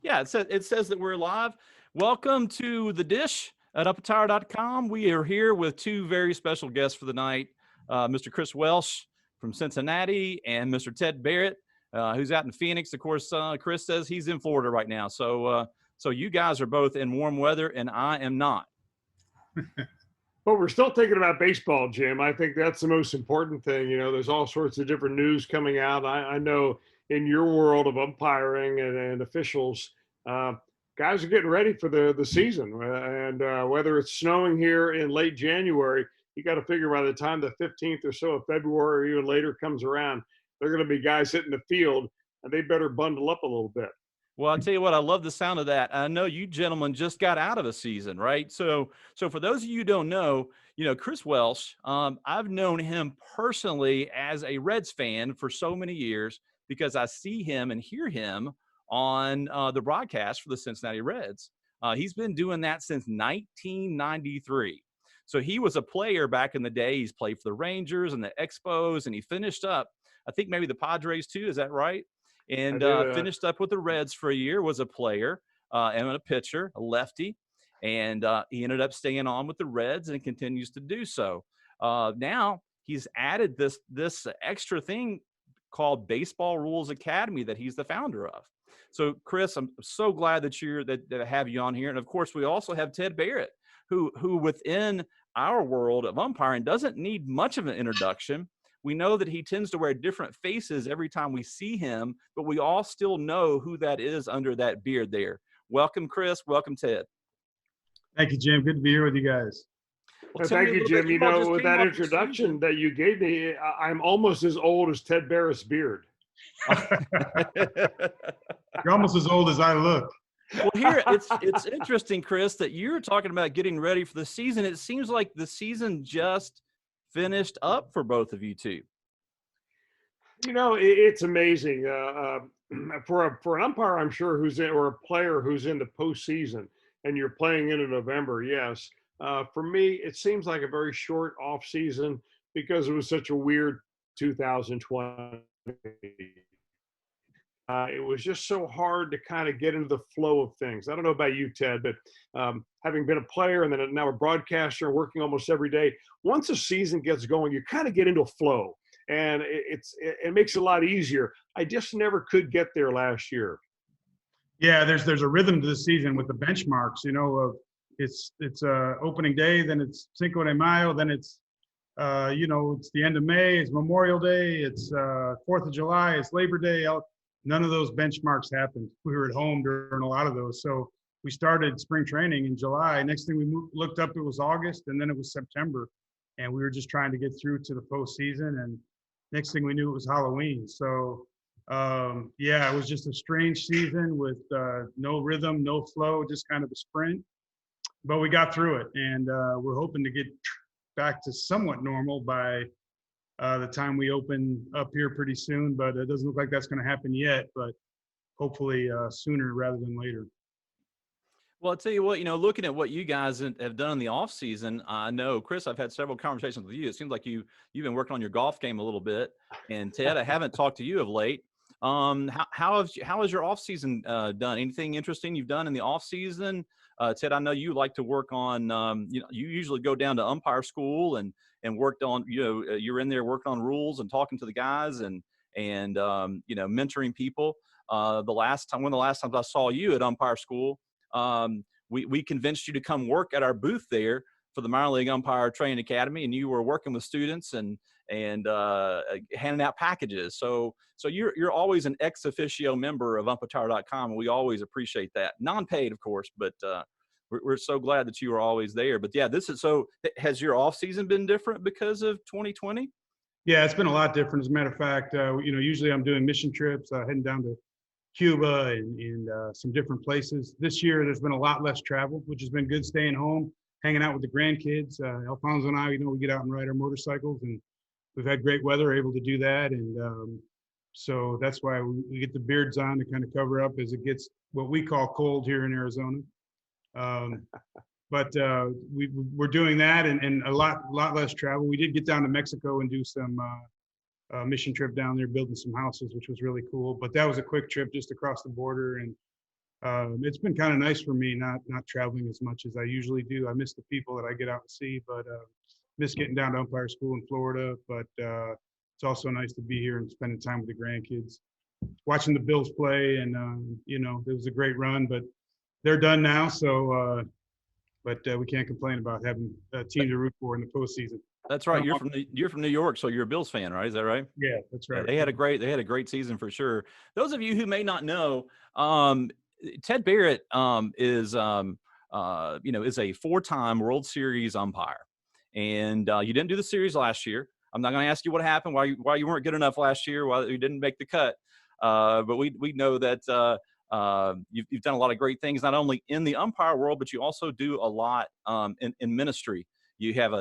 Yeah, it says that we're live. Welcome to the Dish at Umpire.com. We are here with two very special guests for the night, Mr. Chris Welsh from Cincinnati and Mr. Ted Barrett, who's out in Phoenix. Of course, Chris says he's in Florida right now. So you guys are both in warm weather, and I am not. But we're still thinking about baseball, Jim. I think that's the most important thing. You know, there's all sorts of different news coming out. I know in your world of umpiring and officials, guys are getting ready for the season. And whether it's snowing here in late January, you got to figure by the time the 15th or so of February or even later comes around, they're going to be guys hitting the field, and they better bundle up a little bit. Well, I'll tell you what, I love the sound of that. I know you gentlemen just got out of a season, right? So for those of you who don't know, Chris Welsh, I've known him personally as a Reds fan for so many years because I see him and hear him on the broadcast for the Cincinnati Reds. He's been doing that since 1993. So he was a player back in the day. He's played for the Rangers and the Expos, and he finished up, I think maybe the Padres too. Is that right? And finished up with the Reds for a year, was a player and a pitcher, a lefty. And he ended up staying on with the Reds and continues to do so. Now he's added this extra thing called Baseball Rules Academy that he's the founder of. So, Chris, I'm so glad that I have you on here. And, of course, we also have Ted Barrett, who within our world of umpiring doesn't need much of an introduction. We know that he tends to wear different faces every time we see him, but we all still know who that is under that beard there. Welcome, Chris. Welcome, Ted. Thank you, Jim. Good to be here with you guys. Well, thank you, Jim. You know, with that introduction that you gave me, I'm almost as old as Ted Barrett's beard. You're almost as old as I look. Well, here, it's interesting, Chris, that you're talking about getting ready for the season. It seems like the season just finished up for both of you two. You know, it's amazing. For an umpire, I'm sure, or a player who's in the postseason and you're playing into November, yes. For me, it seems like a very short off season because it was such a weird 2020. It was just so hard to kind of get into the flow of things. I don't know about you, Ted, but having been a player and then now a broadcaster and working almost every day, once a season gets going, you kind of get into a flow, and it makes it a lot easier. I just never could get there last year. Yeah, there's a rhythm to the season with the benchmarks. You know, it's opening day, then it's Cinco de Mayo, then it's it's the end of May, it's Memorial Day, it's 4th of July, it's Labor Day. None of those benchmarks happened. We were at home during a lot of those. So we started spring training in July. Next thing we looked up, it was August, and then it was September. And we were just trying to get through to the postseason. And next thing we knew, it was Halloween. So, it was just a strange season with no rhythm, no flow, just kind of a sprint. But we got through it. And we're hoping to get back to somewhat normal by the time we open up here pretty soon, but it doesn't look like that's going to happen yet, but hopefully sooner rather than later. Well, I'll tell you what, looking at what you guys have done in the off season, I know, Chris, I've had several conversations with you. It seems like you've been working on your golf game a little bit. And Ted, I haven't talked to you of late. How has your off season done? Anything interesting you've done in the off season? Ted, I know you like to work on, you usually go down to umpire school and worked on, you're in there working on rules and talking to the guys and mentoring people. One of the last times I saw you at umpire school, we convinced you to come work at our booth there for the minor league umpire training academy, and you were working with students and handing out packages. So you're always an ex officio member of Umpire.com, and we always appreciate that. Non-paid, of course, but we're so glad that you were always there. But yeah, has your off season been different because of 2020? Yeah, it's been a lot different. As a matter of fact, usually I'm doing mission trips, heading down to Cuba and some different places. This year, there's been a lot less travel, which has been good, staying home, hanging out with the grandkids. Alfonso and I, we get out and ride our motorcycles, and we've had great weather, able to do that. And so that's why we get the beards on to kind of cover up as it gets what we call cold here in Arizona. But we're doing that and a lot less travel. We did get down to Mexico and do some mission trip down there, building some houses, which was really cool. But that was a quick trip just across the border. And It's been kind of nice for me not traveling as much as I usually do. I miss the people that I get out and see, but miss getting down to umpire school in Florida. But it's also nice to be here and spending time with the grandkids, watching the Bills play. And it was a great run, but they're done now. So, but we can't complain about having a team to root for in the postseason. That's right. You're from New York, so you're a Bills fan, right? Is that right? Yeah, that's right. Yeah, they had a great season for sure. Those of you who may not know, Ted Barrett is a 4-time World Series umpire, and you didn't do the series last year. I'm not going to ask you what happened, why you weren't good enough last year, why you didn't make the cut. But we know that you've done a lot of great things, not only in the umpire world, but you also do a lot in ministry. You have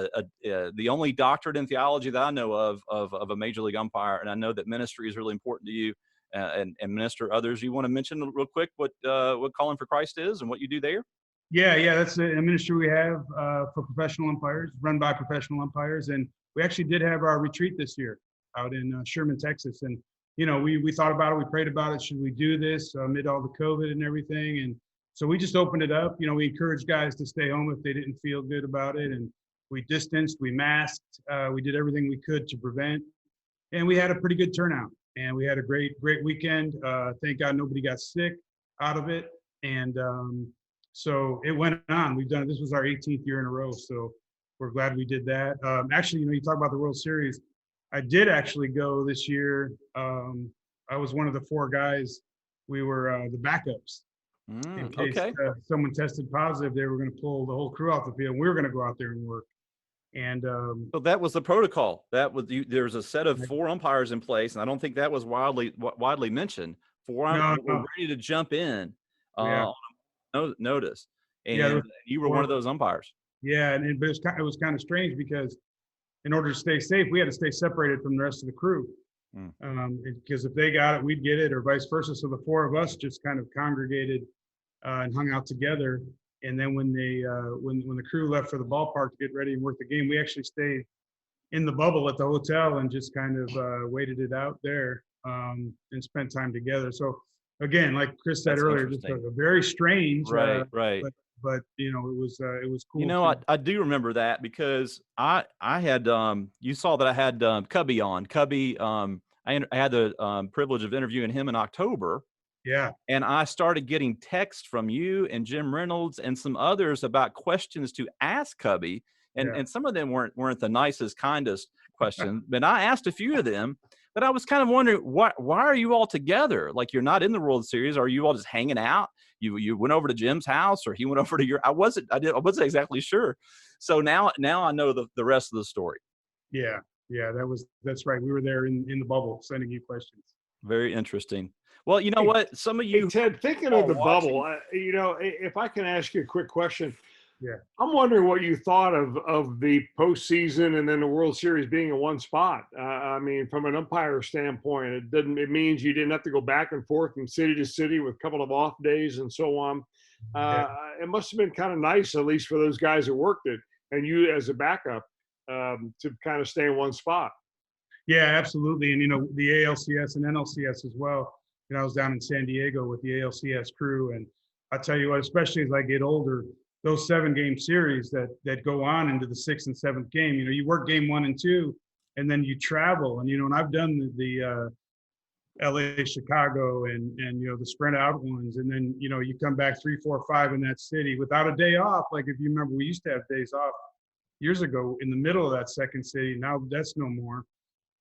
the only doctorate in theology that I know of a major league umpire, and I know that ministry is really important to you and minister others. You want to mention real quick what Calling for Christ is and what you do there? Yeah, that's a ministry we have for professional umpires, run by professional umpires, and we actually did have our retreat this year out in Sherman, Texas, and we thought about it, we prayed about it. Should we do this amid all the COVID and everything? And so we just opened it up. We encouraged guys to stay home if they didn't feel good about it, and we distanced, we masked, we did everything we could to prevent, and we had a pretty good turnout. And we had a great weekend. Thank God nobody got sick out of it. And so it went on. This was our 18th year in a row. So we're glad we did that. Actually, you talk about the World Series. I did actually go this year. I was one of the 4 guys. We were the backups. In case someone tested positive, they were going to pull the whole crew off the field. We were going to go out there and work. And so that was the protocol. There was a set of 4 umpires in place, and I don't think that was widely mentioned. 4 were ready to jump in on notice, and you were one of those umpires. Yeah, but it was kind of strange because in order to stay safe, we had to stay separated from the rest of the crew. Because if they got it, we'd get it, or vice versa. So the 4 of us just kind of congregated and hung out together. And then when the crew left for the ballpark to get ready and work the game, we actually stayed in the bubble at the hotel and just kind of waited it out there and spent time together. So again, like Chris said earlier, just a very strange, right. But it was cool. I do remember that because I had you saw that I had Cubby on. Cubby, I had the privilege of interviewing him in October. Yeah. And I started getting texts from you and Jim Reynolds and some others about questions to ask Cubby. And some of them weren't the nicest, kindest questions. But I asked a few of them. But I was kind of wondering, why are you all together? Like, you're not in the World Series. Are you all just hanging out? You went over to Jim's house, or he went over to your? I wasn't exactly sure. So now I know the rest of the story. Yeah, that's right. We were there in the bubble sending you questions. Very interesting. Well, you know what? Some of you, Ted, thinking of the bubble, if I can ask you a quick question. Yeah. I'm wondering what you thought of the postseason and then the World Series being in one spot. I mean, from an umpire standpoint, it means you didn't have to go back and forth from city to city with a couple of off days and so on. It must have been kind of nice, at least for those guys that worked it, and you as a backup, to kind of stay in one spot. Yeah, absolutely. And, the ALCS and NLCS as well. I was down in San Diego with the ALCS crew. And I tell you what, especially as I get older, those 7-game series that go on into the 6th and 7th game, you work game 1 and 2, and then you travel. And, and I've done the LA, Chicago, and the spread out ones. And then, you come back 3, 4, 5 in that city without a day off. Like, if you remember, we used to have days off years ago in the middle of that second city. Now that's no more.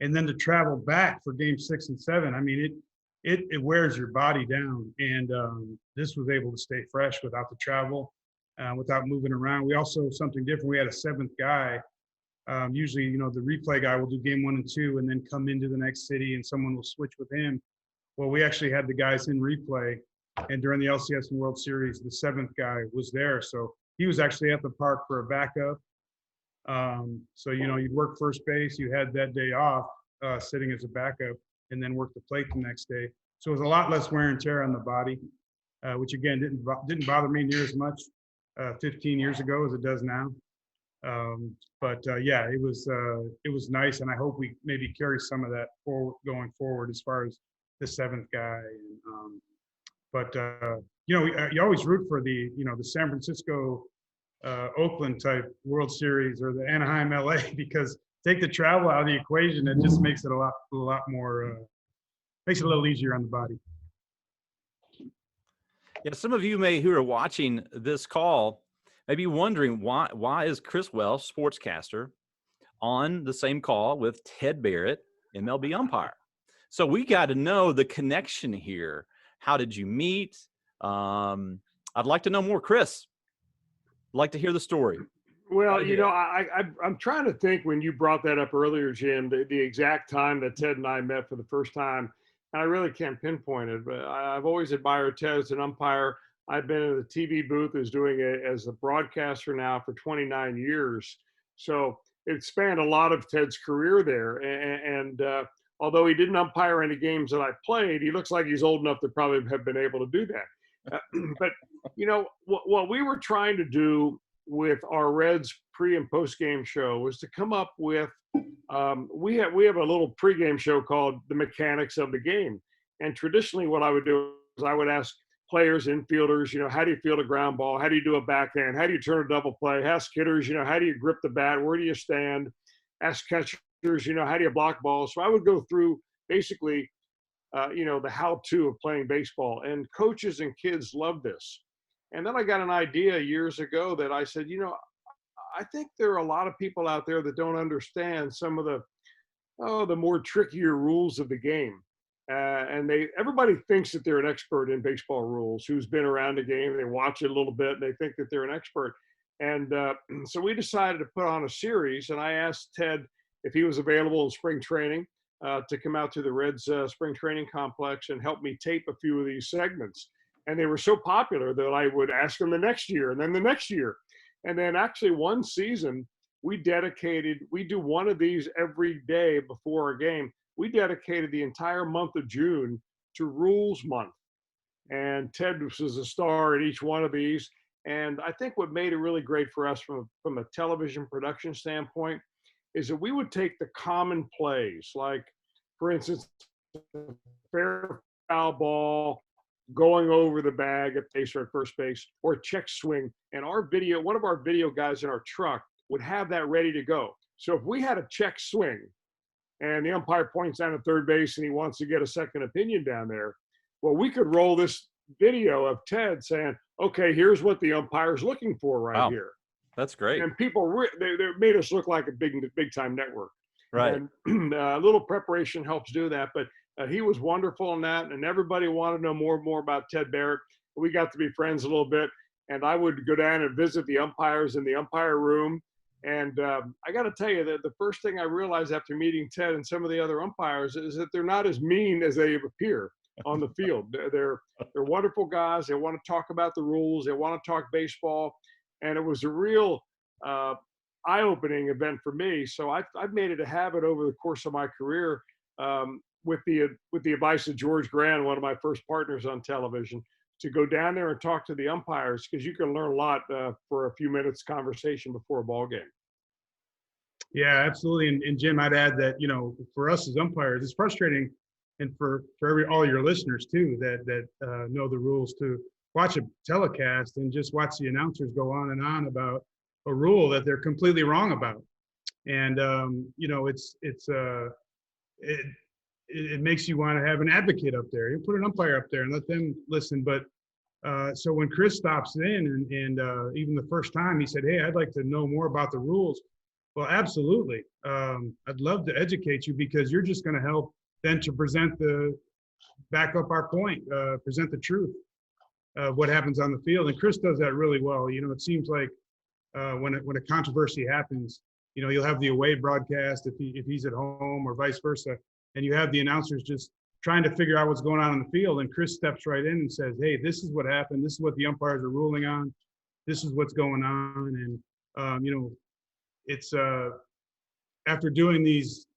And then to travel back for game 6 and 7, I mean, it wears your body down. And this was able to stay fresh without the travel, without moving around. We also, something different, we had a 7th guy. Usually, the replay guy will do game 1 and 2 and then come into the next city and someone will switch with him. Well, we actually had the guys in replay, and during the LCS and World Series, the 7th guy was there. So he was actually at the park for a backup. So, you'd work first base, you had that day off, sitting as a backup, and then work the plate the next day. So it was a lot less wear and tear on the body, which again, didn't bother me near as much 15 years ago as it does now. Yeah, it was nice. And I hope we maybe carry some of that going forward as far as the 7th guy. you always root for the San Francisco, Oakland type World Series or the Anaheim, LA, because take the travel out of the equation, it just makes it a lot more, makes it a little easier on the body. Yeah, some of you who are watching this call may be wondering why is Chris Welsh, sportscaster, on the same call with Ted Barrett, MLB umpire? So we got to know the connection here. How did you meet? I'd like to know more. Chris, I'd like to hear the story. Well, I'm trying to think when you brought that up earlier, Jim, the exact time that Ted and I met for the first time. And I really can't pinpoint it, but I've always admired Ted as an umpire. I've been in the TV booth as a broadcaster now for 29 years. So it spanned a lot of Ted's career there. And although he didn't umpire any games that I played, he looks like he's old enough to probably have been able to do that. But, what we were trying to do with our Reds pre and post game show was to come up with, we have a little pregame show called The Mechanics of the Game. And traditionally what I would do is I would ask players, infielders, how do you field a ground ball? How do you do a backhand? How do you turn a double play? Ask hitters, how do you grip the bat? Where do you stand? Ask catchers, how do you block balls? So I would go through basically, the how-to of playing baseball. And coaches and kids love this. And then I got an idea years ago that I said, I think there are a lot of people out there that don't understand some of the more trickier rules of the game. And everybody thinks that they're an expert in baseball rules, who's been around the game, they watch it a little bit, and they think that they're an expert. And so we decided to put on a series, and I asked Ted if he was available in spring training to come out to the Reds spring training complex and help me tape a few of these segments. And they were so popular that I would ask him the next year and then the next year. And then actually one season, we do one of these every day before a game. We dedicated the entire month of June to Rules Month. And Ted was a star at each one of these. And I think what made it really great for us from a television production standpoint is that we would take the common plays, like, for instance, fair foul ball, going over the bag at base or at first base, or check swing. And one of our video guys in our truck would have that ready to go. So if we had a check swing and the umpire points down at third base and he wants to get a second opinion down there, well, we could roll this video of Ted saying, okay, here's what the umpire's looking for right here. That's great. And people, they made us look like a big time network. Right. And a little preparation helps do that. But he was wonderful in that, and everybody wanted to know more and more about Ted Barrett. We got to be friends a little bit, and I would go down and visit the umpires in the umpire room. And I got to tell you that the first thing I realized after meeting Ted and some of the other umpires is that they're not as mean as they appear on the field. They're wonderful guys. They want to talk about the rules. They want to talk baseball. And it was a real eye-opening event for me. So I've made it a habit over the course of my career, with the advice of George Grant, one of my first partners on television, to go down there and talk to the umpires, because you can learn a lot for a few minutes conversation before a ball game. Yeah, absolutely. And Jim, I'd add that, for us as umpires, it's frustrating, and for all your listeners too, that know the rules, to watch a telecast and just watch the announcers go on and on about a rule that they're completely wrong about. And, it makes you want to have an advocate up there. You put an umpire up there and let them listen. But so when Chris stops in and even the first time he said, hey, I'd like to know more about the rules. Well, absolutely. I'd love to educate you, because you're just going to help then to back up our point, present the truth of what happens on the field. And Chris does that really well. It seems like when a controversy happens, you'll have the away broadcast if he's at home, or vice versa. And you have the announcers just trying to figure out what's going on in the field. And Chris steps right in and says, hey, this is what happened. This is what the umpires are ruling on. This is what's going on. And, it's after doing these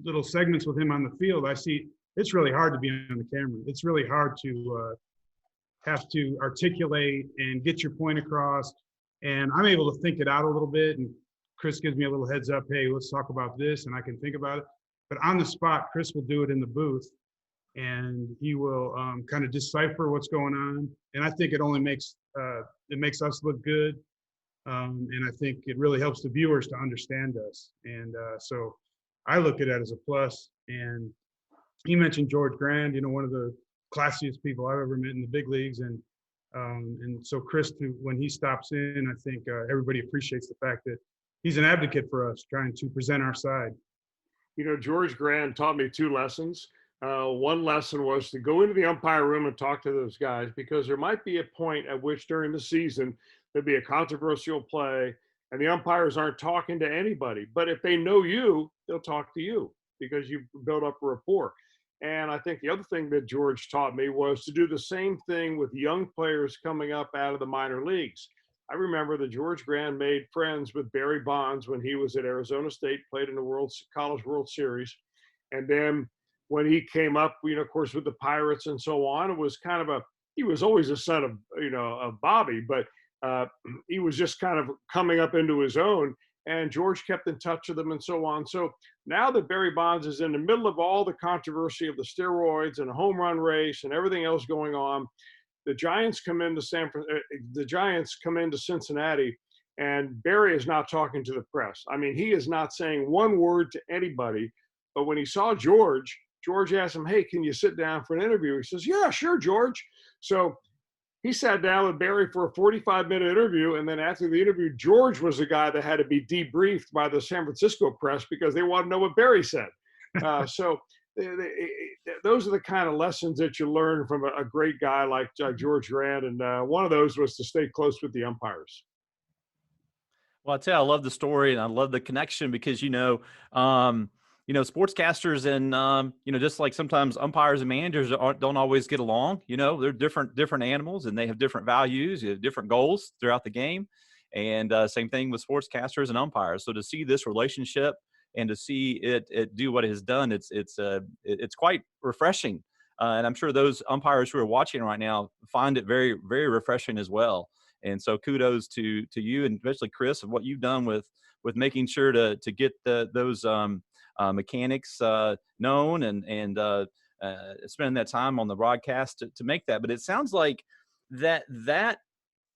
little segments with him on the field, I see it's really hard to be on the camera. It's really hard to have to articulate and get your point across. And I'm able to think it out a little bit. And Chris gives me a little heads up. Hey, let's talk about this. And I can think about it. But on the spot, Chris will do it in the booth. and he will kind of decipher what's going on. And I think it only makes us look good, and I think it really helps the viewers to understand us. And so I look at it as a plus. And he mentioned George Grand, one of the classiest people I've ever met in the big leagues, and so Chris, when he stops in, I think everybody appreciates the fact that he's an advocate for us, trying to present our side. George Grand taught me 2 lessons. One lesson was to go into the umpire room and talk to those guys, because there might be a point at which during the season there'd be a controversial play and the umpires aren't talking to anybody. But if they know you, they'll talk to you because you've built up a rapport. And I think the other thing that George taught me was to do the same thing with young players coming up out of the minor leagues. I remember that George Grand made friends with Barry Bonds when he was at Arizona State, played in the College World Series. And then when he came up, of course, with the Pirates and so on, it was kind of he was always a son of Bobby, but he was just kind of coming up into his own. And George kept in touch with them and so on. So now that Barry Bonds is in the middle of all the controversy of the steroids and a home run race and everything else going on, the Giants come into Cincinnati, and Barry is not talking to the press. I mean, he is not saying one word to anybody. But when he saw George asked him, "Hey, can you sit down for an interview?" He says, "Yeah, sure, George." So he sat down with Barry for a 45-minute interview, and then after the interview, George was the guy that had to be debriefed by the San Francisco press because they want to know what Barry said. So those are the kind of lessons that you learn from a great guy like George Grand, and one of those was to stay close with the umpires. Well, I tell you, I love the story and I love the connection because, sportscasters and, just like sometimes umpires and managers don't always get along. They're different animals, and they have different values, different goals throughout the game. And same thing with sportscasters and umpires. So to see this relationship and to see it do what it has done, it's quite refreshing. And I'm sure those umpires who are watching right now find it very, very refreshing as well. And so kudos to you, and especially Chris, of what you've done with making sure to get those mechanics known and spending that time on the broadcast to make that. But it sounds like that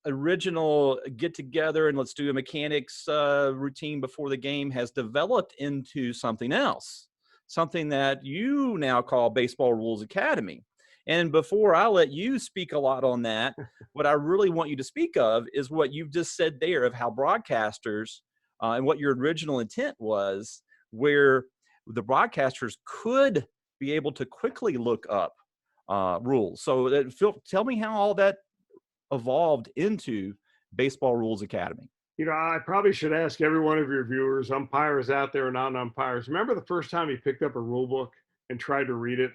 original get together and let's do a mechanics routine before the game has developed into something else, something that you now call Baseball Rules Academy. And before I let you speak a lot on that, what I really want you to speak of is what you've just said there of how broadcasters and what your original intent was, where the broadcasters could be able to quickly look up rules. So Phil, tell me how all that evolved into Baseball Rules Academy. I probably should ask every one of your viewers, umpires out there and non-umpires, remember the first time you picked up a rule book and tried to read it?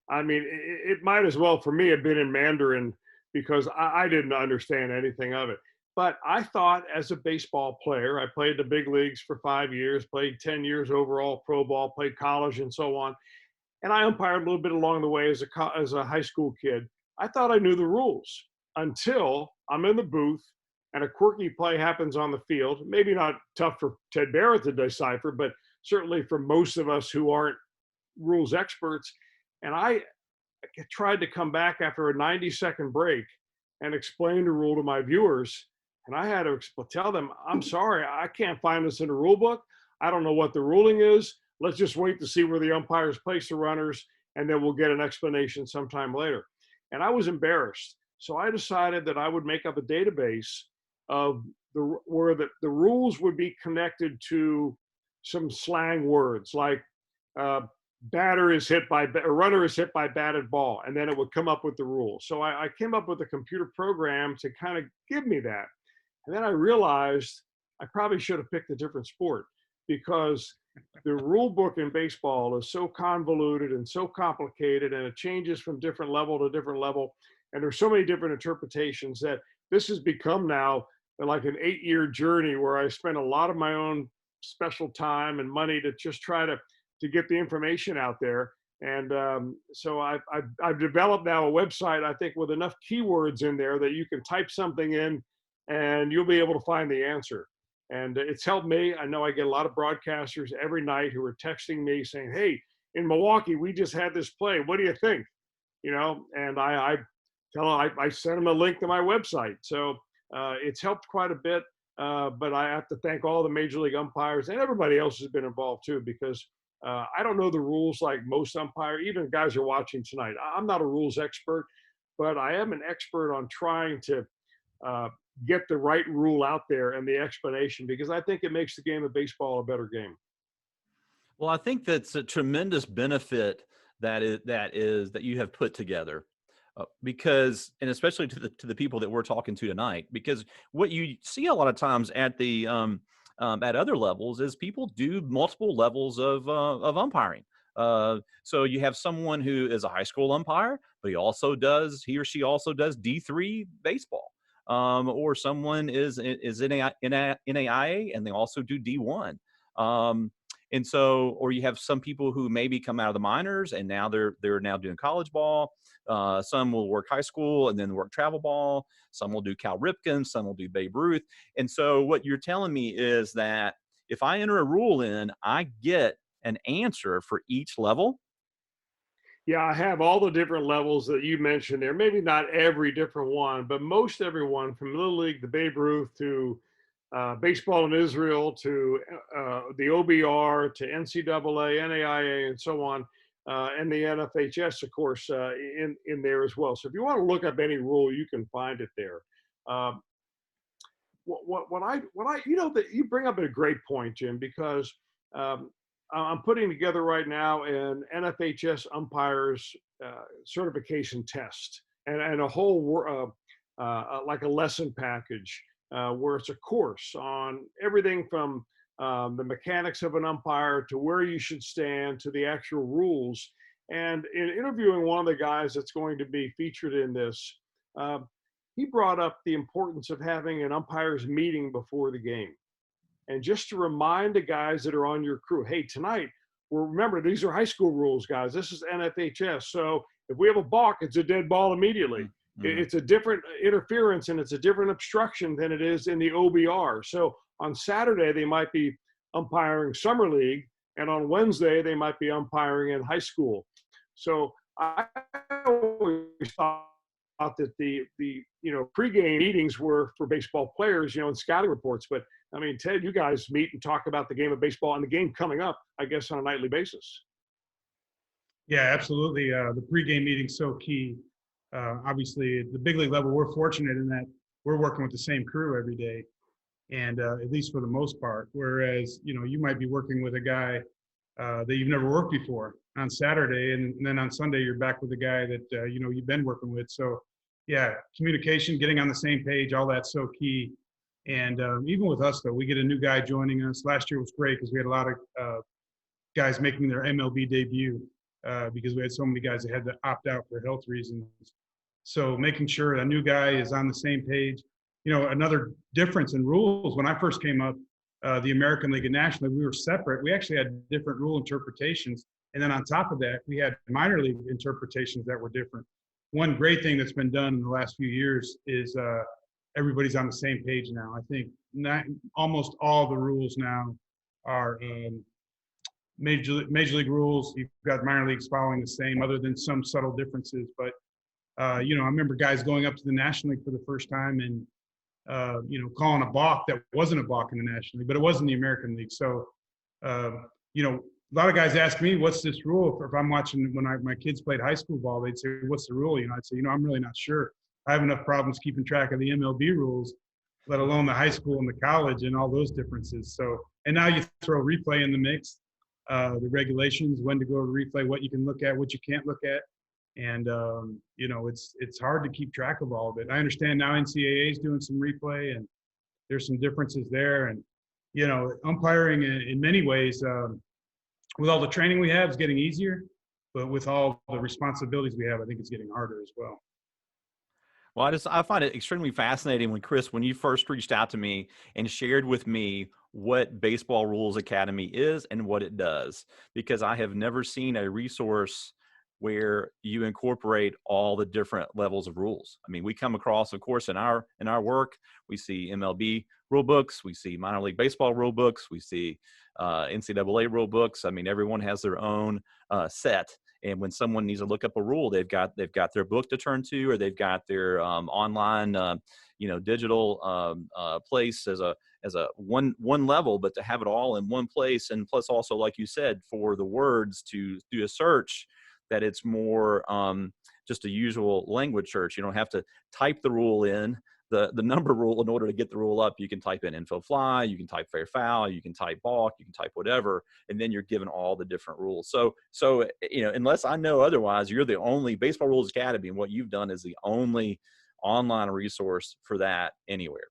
I mean, it might as well for me have been in Mandarin because I didn't understand anything of it. But I thought as a baseball player, I played the big leagues for 5 years, played 10 years overall pro ball, played college and so on. And I umpired a little bit along the way as a high school kid. I thought I knew the rules until I'm in the booth and a quirky play happens on the field. Maybe not tough for Ted Barrett to decipher, but certainly for most of us who aren't rules experts. And I tried to come back after a 90-second break and explain the rule to my viewers. And I had to tell them, I'm sorry, I can't find this in the rule book. I don't know what the ruling is. Let's just wait to see where the umpires place the runners, and then we'll get an explanation sometime later. And I was embarrassed. So I decided that I would make up a database of where the rules would be connected to some slang words like a runner is hit by batted ball, and then it would come up with the rules. So I came up with a computer program to kind of give me that. And then I realized I probably should have picked a different sport, because the rule book in baseball is so convoluted and so complicated, and it changes from different level to different level. And there's so many different interpretations that this has become now like an 8-year journey where I spent a lot of my own special time and money to just try to get the information out there. And so I've developed now a website, I think, with enough keywords in there that you can type something in and you'll be able to find the answer. And it's helped me. I know I get a lot of broadcasters every night who are texting me saying, hey, in Milwaukee, we just had this play. What do you think? And I sent him a link to my website. So it's helped quite a bit. But I have to thank all the major league umpires and everybody else who's been involved too, because I don't know the rules like most umpires, even guys who are watching tonight. I'm not a rules expert, but I am an expert on trying to get the right rule out there and the explanation, because I think it makes the game of baseball a better game. Well, I think that's a tremendous benefit that you have put together, because, and especially to the people that we're talking to tonight, because what you see a lot of times at the at other levels is people do multiple levels of umpiring. So you have someone who is a high school umpire, but he or she also does D3 baseball. Or someone is in NAIA and they also do D1. And so, or you have some people who maybe come out of the minors and now they're now doing college ball. Some will work high school and then work travel ball. Some will do Cal Ripken, some will do Babe Ruth. And so what you're telling me is that if I enter a rule in, I get an answer for each level. Yeah, I have all the different levels that you mentioned there. Maybe not every different one, but most everyone, from Little League to Babe Ruth to baseball in Israel to the OBR to NCAA, NAIA, and so on, and the NFHS, of course, in there as well. So if you want to look up any rule, you can find it there. That you bring up a great point, Jim, because I'm putting together right now an NFHS umpires certification test and a whole like a lesson package where it's a course on everything from the mechanics of an umpire to where you should stand to the actual rules. And in interviewing one of the guys that's going to be featured in this, he brought up the importance of having an umpires meeting before the game. And just to remind the guys that are on your crew, hey, tonight, remember, these are high school rules, guys. This is NFHS. So if we have a balk, it's a dead ball immediately. Mm-hmm. It's a different interference and it's a different obstruction than it is in the OBR. So on Saturday, they might be umpiring summer league, and on Wednesday, they might be umpiring in high school. So I always thought that the pregame meetings were for baseball players, and scouting reports. But I mean, Ted, you guys meet and talk about the game of baseball and the game coming up, I guess, on a nightly basis. Yeah, absolutely. The pregame meeting's so key. Obviously, at the big league level, we're fortunate in that we're working with the same crew every day, and at least for the most part. Whereas, you might be working with a guy that you've never worked before on Saturday, and then on Sunday you're back with a guy that you've been working with. So, yeah, communication, getting on the same page, all that's so key. And even with us, though, we get a new guy joining us. Last year was great because we had a lot of guys making their MLB debut because we had so many guys that had to opt out for health reasons. So making sure a new guy is on the same page. Another difference in rules, when I first came up, the American League and National League, we were separate. We actually had different rule interpretations. And then on top of that, we had minor league interpretations that were different. One great thing that's been done in the last few years is everybody's on the same page now. I think almost all the rules now are major league rules. You've got minor leagues following the same, other than some subtle differences. But I remember guys going up to the National League for the first time and calling a balk that wasn't a balk in the National League, but it was in the American League. So a lot of guys ask me, what's this rule? If I'm watching, when my kids played high school ball, they'd say, what's the rule? I'd say, I'm really not sure. I have enough problems keeping track of the MLB rules, let alone the high school and the college and all those differences. So, and now you throw replay in the mix, the regulations, when to go to replay, what you can look at, what you can't look at. And, it's hard to keep track of all of it. I understand now NCAA is doing some replay and there's some differences there. And, umpiring in many ways, with all the training we have, is getting easier, but with all the responsibilities we have, I think it's getting harder as well. Well, I find it extremely fascinating when you first reached out to me and shared with me what Baseball Rules Academy is and what it does, because I have never seen a resource where you incorporate all the different levels of rules. I mean, we come across, of course, in our work, we see MLB rule books, we see minor league baseball rule books, we see NCAA rule books. I mean, everyone has their own set. And when someone needs to look up a rule, they've got their book to turn to, or they've got their online, digital place as a one level, but to have it all in one place. And plus also, like you said, for the words to do a search, that it's more just a usual language search. You don't have to type the rule in, the number rule, in order to get the rule up. You can type in info fly, you can type fair foul, you can type balk, you can type whatever, and then you're given all the different rules. So unless I know otherwise, you're the only Baseball Rules Academy, and what you've done is the only online resource for that anywhere.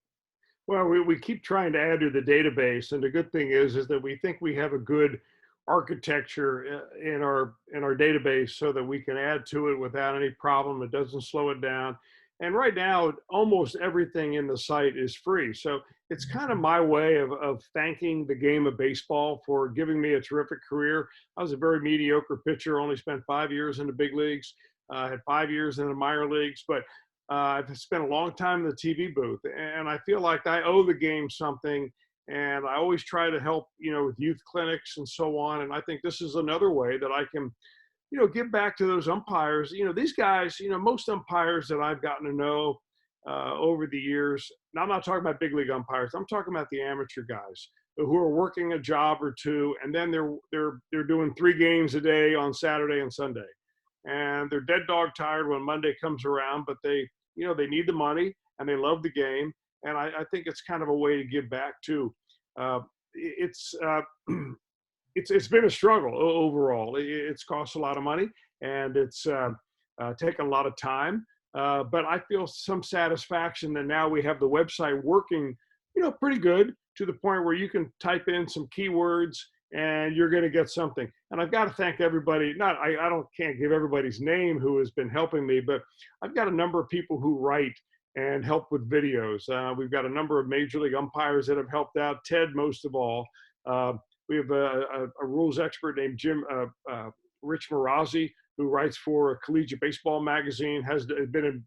Well, we keep trying to add to the database, and the good thing is that we think we have a good architecture in our database so that we can add to it without any problem. It doesn't slow it down. And right now, almost everything in the site is free. So it's kind of my way of thanking the game of baseball for giving me a terrific career. I was a very mediocre pitcher, only spent 5 years in the big leagues, had 5 years in the minor leagues, but I've spent a long time in the TV booth, and I feel like I owe the game something. And I always try to help, with youth clinics and so on. And I think this is another way that I can, give back to those umpires. These guys, most umpires that I've gotten to know over the years, now I'm not talking about big league umpires, I'm talking about the amateur guys who are working a job or two, and then they're doing 3 games a day on Saturday and Sunday. And they're dead dog tired when Monday comes around, but they need the money and they love the game. And I think it's kind of a way to give back too. It's been a struggle overall. It's cost a lot of money, and it's taken a lot of time. But I feel some satisfaction that now we have the website working, pretty good, to the point where you can type in some keywords and you're going to get something. And I've got to thank everybody. Can't give everybody's name who has been helping me, but I've got a number of people who write and help with videos. We've got a number of major league umpires that have helped out. Ted, most of all. We have a rules expert named Rich Marazzi, who writes for Collegiate Baseball Magazine, has been in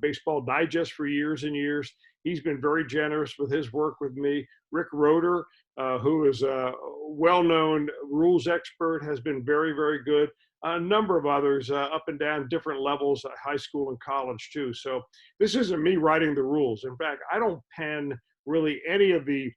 Baseball Digest for years and years. He's been very generous with his work with me. Rick Roeder, who is a well-known rules expert, has been very, very good. A number of others up and down different levels at high school and college too. So this isn't me writing the rules. In fact, I don't pen really any of the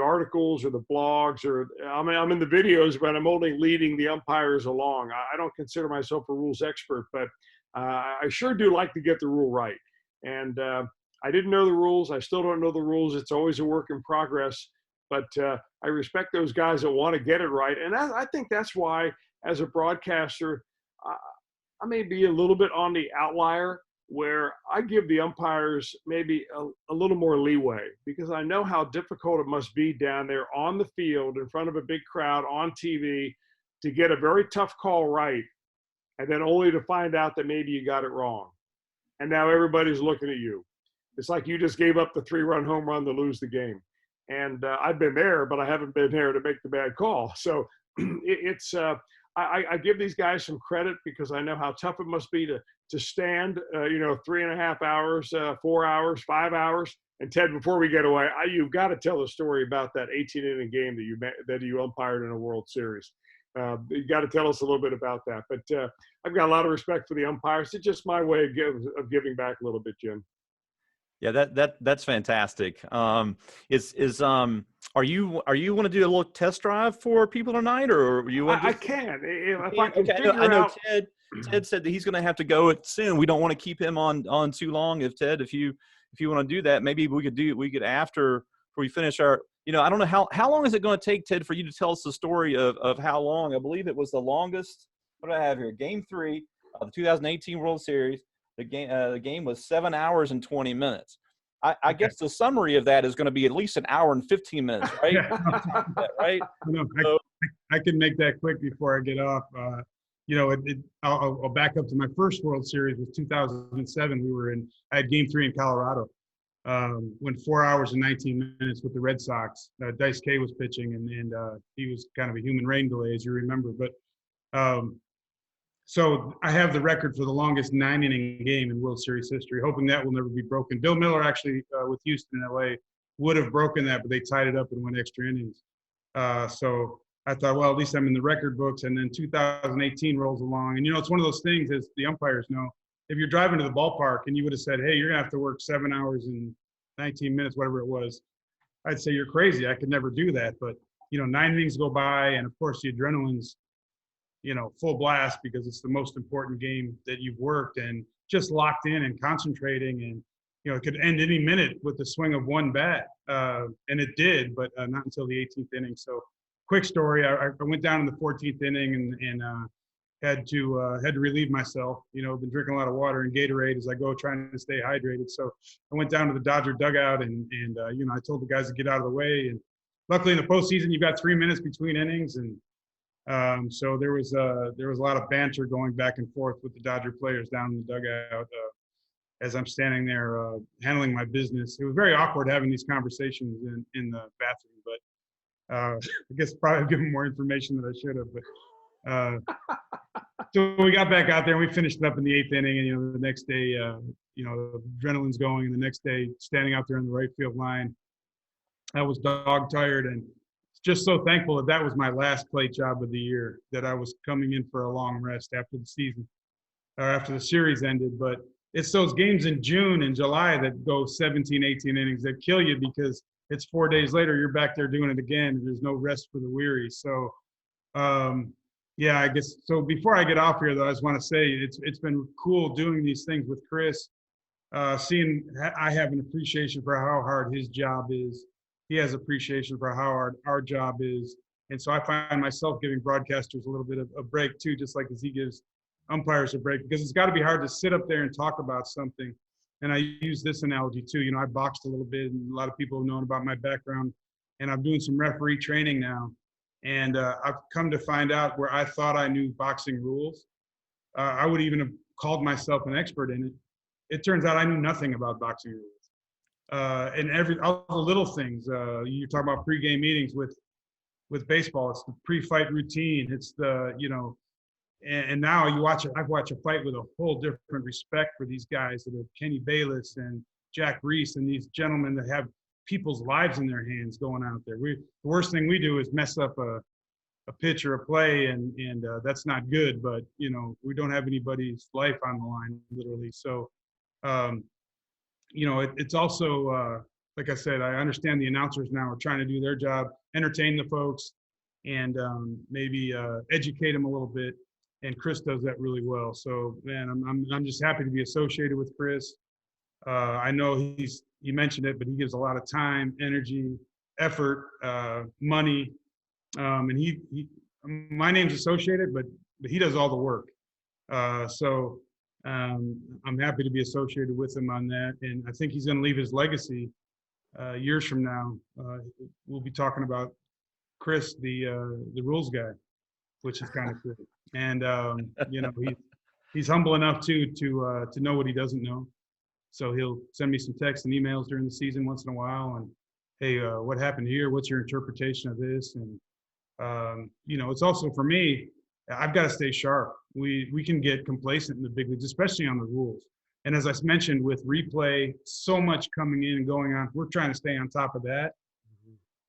articles or the blogs, or I'm in the videos, but I'm only leading the umpires along. I don't consider myself a rules expert, but I sure do like to get the rule right. And I didn't know the rules. I still don't know the rules. It's always a work in progress, but I respect those guys that want to get it right. And I think that's why, as a broadcaster, I may be a little bit on the outlier, where I give the umpires maybe a little more leeway, because I know how difficult it must be down there on the field in front of a big crowd on TV to get a very tough call right, and then only to find out that maybe you got it wrong. And now everybody's looking at you. It's like you just gave up the 3-run home run to lose the game. And I've been there, but I haven't been there to make the bad call. So I give these guys some credit, because I know how tough it must be to stand, 3.5 hours, 4 hours, 5 hours. And Ted, before we get away, you've got to tell the story about that 18-inning game that you umpired in a World Series. You got to tell us a little bit about that. But I've got a lot of respect for the umpires. It's just my way of giving back a little bit, Jim. Yeah, that's fantastic. Are you want to do a little test drive for people tonight, or you want? I can. If I can figure I know out. Ted said that he's going to have to go soon. We don't want to keep him on too long. If you want to do that, maybe we could after we finish our. I don't know how long is it going to take, Ted, for you to tell us the story of how long? I believe it was the longest. What do I have here? Game 3 of the 2018 World Series. The game was 7 hours and 20 minutes. I guess the summary of that is going to be at least an hour and 15 minutes, right? Right? I can make that quick before I get off. I'll back up to my first World Series was 2007. I had Game 3 in Colorado. Went 4 hours and 19 minutes with the Red Sox. Dice K was pitching, and he was kind of a human rain delay, as you remember. But so I have the record for the longest 9-inning game in World Series history, hoping that will never be broken. Bill Miller actually, with Houston and LA, would have broken that, but they tied it up and went extra innings. So I thought, well, at least I'm in the record books. And then 2018 rolls along. And, it's one of those things, as the umpires know, if you're driving to the ballpark and you would have said, hey, you're going to have to work 7 hours and 19 minutes, whatever it was, I'd say you're crazy. I could never do that. But, 9 innings go by. And, of course, the adrenaline's, full blast because it's the most important game that you've worked and just locked in and concentrating. And, it could end any minute with the swing of one bat. And it did, but not until the 18th inning. So quick story, I went down in the 14th inning and had to relieve myself. Been drinking a lot of water and Gatorade as I go, trying to stay hydrated. So I went down to the Dodger dugout and I told the guys to get out of the way. And luckily in the postseason, you've got 3 minutes between innings. And so there was a lot of banter going back and forth with the Dodger players down in the dugout as I'm standing there handling my business. It was very awkward having these conversations in the bathroom, but I guess probably I've given more information than I should have. But so we got back out there and we finished it up in the 8th inning. And the next day, the adrenaline's going. And the next day, standing out there in the right field line, I was dog tired and just so thankful that was my last plate job of the year. That I was coming in for a long rest after the season or after the series ended. But it's those games in June and July that go 17, 18 innings that kill you because it's 4 days later, you're back there doing it again, and there's no rest for the weary. So, yeah, I guess. So before I get off here, though, I just want to say it's been cool doing these things with Chris, seeing I have an appreciation for how hard his job is. He has appreciation for how hard our job is. And so I find myself giving broadcasters a little bit of a break, too, just like as he gives umpires a break, because it's got to be hard to sit up there and talk about something. And I use this analogy too. I boxed a little bit, and a lot of people have known about my background, and I'm doing some referee training now. And I've come to find out where I thought I knew boxing rules. I would even have called myself an expert in it. It turns out I knew nothing about boxing rules. And all the little things, you talk about pregame meetings with baseball. It's the pre-fight routine. It's the, and now I've watched a fight with a whole different respect for these guys that are Kenny Bayless and Jack Reese and these gentlemen that have people's lives in their hands going out there. The worst thing we do is mess up a pitch or a play, and that's not good, but, we don't have anybody's life on the line, literally. So, it's also, like I said, I understand the announcers now are trying to do their job, entertain the folks, and maybe educate them a little bit. And Chris does that really well. So, man, I'm just happy to be associated with Chris. I know you mentioned it, but he gives a lot of time, energy, effort, money, and my name's associated, but he does all the work. So I'm happy to be associated with him on that, and I think he's going to leave his legacy years from now. We'll be talking about Chris, the rules guy, which is kind of cool. And he's humble enough to know what he doesn't know. So he'll send me some texts and emails during the season once in a while, and hey, what happened here? What's your interpretation of this? And it's also for me, I've got to stay sharp. We can get complacent in the big leagues, especially on the rules. And as I mentioned, with replay, so much coming in and going on, we're trying to stay on top of that.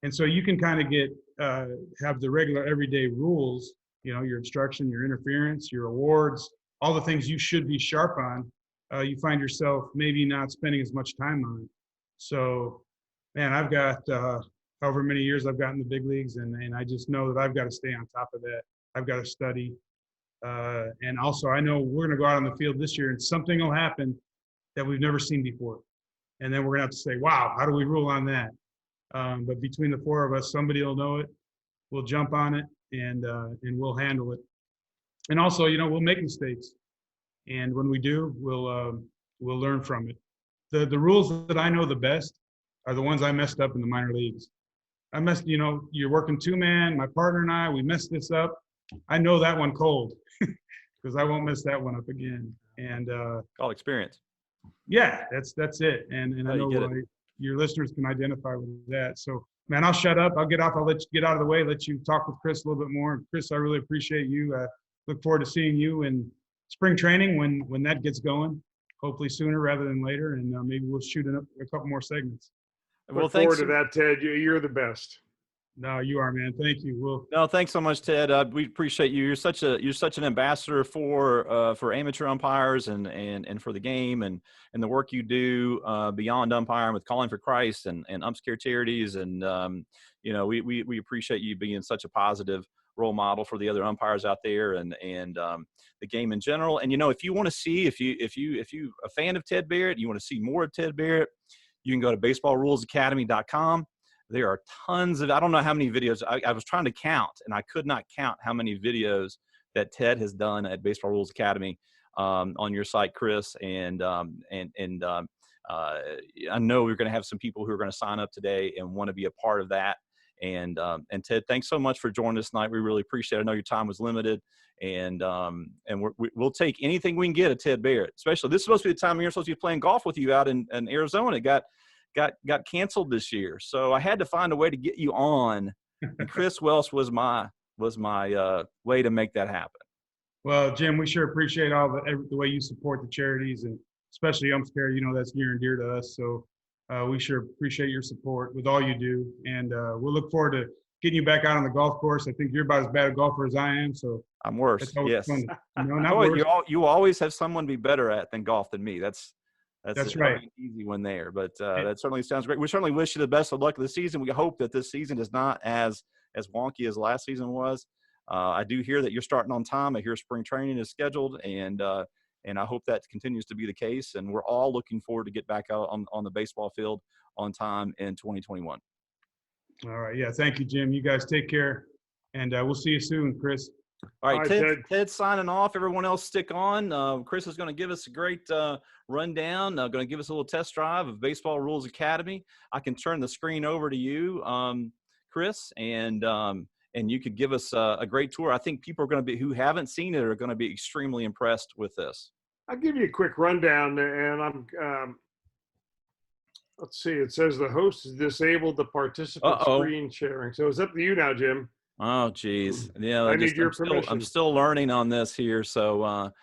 And so you can kind of get have the regular everyday rules, your obstruction, your interference, your awards, all the things you should be sharp on. You find yourself maybe not spending as much time on it. So, man, I've got however many years I've got in the big leagues, and I just know that I've got to stay on top of that. I've got to study. And also, I know we're going to go out on the field this year, and something will happen that we've never seen before. And then we're going to have to say, wow, how do we rule on that? But between the four of us, somebody will know it. We'll jump on it, and we'll handle it. And also, we'll make mistakes. And when we do, we'll learn from it. The rules that I know the best are the ones I messed up in the minor leagues. You're working 2-man, my partner and I, we messed this up. I know that one cold because I won't mess that one up again. And all experience. Yeah, that's it. And I know your listeners can identify with that. So, man, I'll shut up. I'll get off. I'll let you get out of the way, let you talk with Chris a little bit more. Chris, I really appreciate you. Look forward to seeing you in spring training when that gets going, hopefully sooner rather than later. And maybe we'll shoot a couple more segments. Look forward to that, Ted. You're the best. No, you are, man. Thank you. Well, No, thanks so much, Ted. We appreciate you. You're such an ambassador for amateur umpires and for the game and the work you do beyond umpiring with Calling for Christ and Umps Care Charities. And we appreciate you being such a positive role model for the other umpires out there and the game in general. And if you want to see if you a fan of Ted Barrett, you want to see more of Ted Barrett, you can go to baseballrulesacademy.com. There are tons of, I don't know how many videos, I was trying to count, and I could not count how many videos that Ted has done at Baseball Rules Academy on your site, Chris. And I know we're going to have some people who are going to sign up today and want to be a part of that. And Ted, thanks so much for joining us tonight. We really appreciate it. I know your time was limited, and we'll take anything we can get at Ted Barrett. Especially, this is supposed to be the time you're supposed to be playing golf with you out in Arizona. It got canceled this year, so I had to find a way to get you on. And Chris Welsh was my way to make that happen. Well, Jim, we sure appreciate all the way you support the charities, and especially Umps Care. That's near and dear to us. So we sure appreciate your support with all you do, and we'll look forward to getting you back out on the golf course. I think you're about as bad a golfer as I am, so I'm worse. Yes, not worse. You always have someone be better at golf than me. That's right. An easy one there, but that certainly sounds great. We certainly wish you the best of luck of the season. We hope that this season is not as wonky as last season was. I do hear that you're starting on time. I hear spring training is scheduled, and I hope that continues to be the case. And we're all looking forward to get back out on the baseball field on time in 2021. All right. Yeah. Thank you, Jim. You guys take care, and we'll see you soon, Chris. All right, Ted signing off. Everyone else stick on. Chris is going to give us a great rundown, going to give us a little test drive of Baseball Rules Academy. I can turn the screen over to you, Chris, and you could give us a great tour. I think people are going to be, who haven't seen it, are going to be extremely impressed with this. I'll give you a quick rundown, and I'm let's see. It says the host is disabled the participant screen sharing. So it's up to you now, Jim. Oh, geez. Yeah, I need your permission. I'm still learning on this here. So